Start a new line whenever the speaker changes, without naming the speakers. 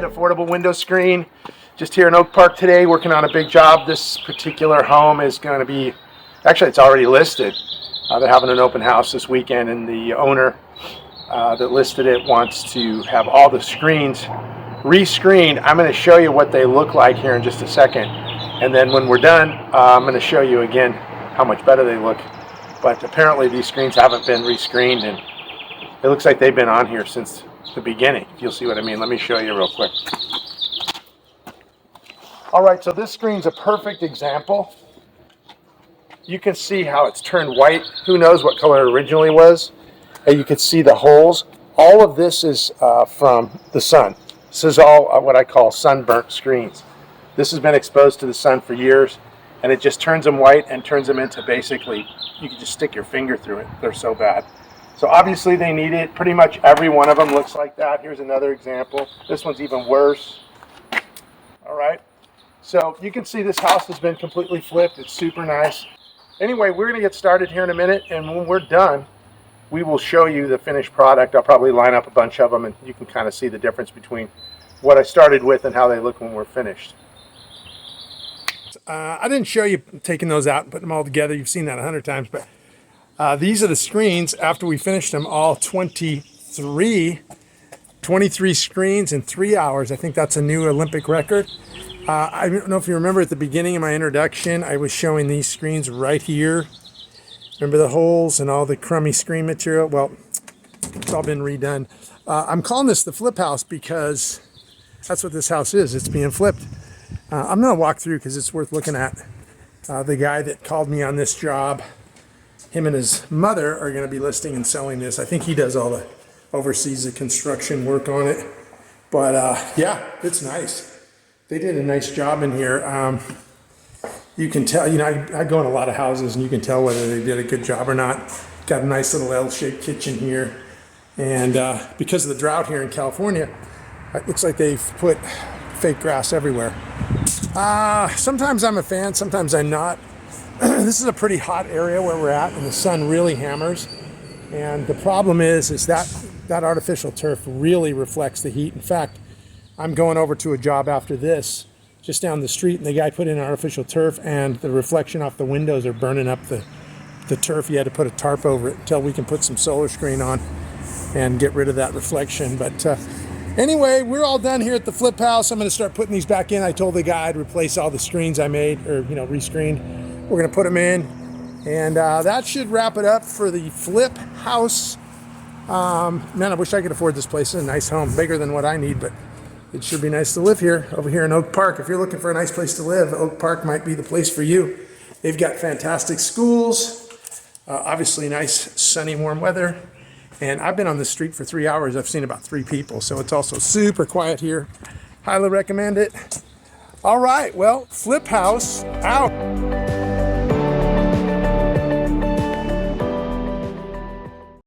said, affordable window screen. Just here in Oak Park today, working on a big job. This particular home is going to be, actually it's already listed. They're having an open house this weekend, and the owner that listed it wants to have all the screens re-screened. I'm going to show you what they look like here in just a second. And then when we're done, I'm going to show you again how much better they look. But apparently these screens haven't been re-screened, and it looks like they've been on here since the beginning. You'll see what I mean. Let me show you real quick. All right, so this screen's a perfect example. You can see how it's turned white. Who knows what color it originally was? And you can see the holes. All of this is from the sun. This is all what I call sunburnt screens. This has been exposed to the sun for years, and it just turns them white and turns them into basically, you can just stick your finger through it. They're so bad. So obviously they need it. Pretty much every one of them looks like that. Here's another example. This one's even worse. All right. So you can see this house has been completely flipped. It's super nice. Anyway, we're going to get started here in a minute, and when we're done, we will show you the finished product. I'll probably line up a bunch of them, and you can kind of see the difference between what I started with and how they look when we're finished. I didn't show you taking those out and putting them all together. You've seen that 100 times, but these are the screens after we finished them, all 23 screens in 3 hours. I think that's a new Olympic record. I don't know if you remember at the beginning of my introduction, I was showing these screens right here. Remember the holes and all the crummy screen material? Well, it's all been redone. I'm calling this the flip house because that's what this house is. It's being flipped. I'm going to walk through because it's worth looking at. The guy that called me on this job, him and his mother are going to be listing and selling this. I think he does all the, oversees the construction work on it. But yeah, it's nice. They did a nice job in here. You can tell, you know, I go in a lot of houses and you can tell whether they did a good job or not. Got a nice little L-shaped kitchen here. And because of the drought here in California, it looks like they've put fake grass everywhere. Sometimes I'm a fan, sometimes I'm not. This is a pretty hot area where we're at, and the sun really hammers. And the problem is that artificial turf really reflects the heat. In fact, I'm going over to a job after this, just down the street, and the guy put in artificial turf, and the reflection off the windows are burning up the turf. You had to put a tarp over it until we can put some solar screen on and get rid of that reflection. But anyway, we're all done here at the flip house. I'm going to start putting these back in. I told the guy I'd replace all the screens I made, or rescreened. We're going to put them in, and that should wrap it up for the flip house. Man, I wish I could afford this place. It's a nice home, bigger than what I need, but it should be nice to live here, over here in Oak Park. If you're looking for a nice place to live, Oak Park might be the place for you. They've got fantastic schools, obviously nice, sunny, warm weather. And I've been on the street for 3 hours. I've seen about 3 people, so it's also super quiet here. Highly recommend it. All right, well, Flip House out.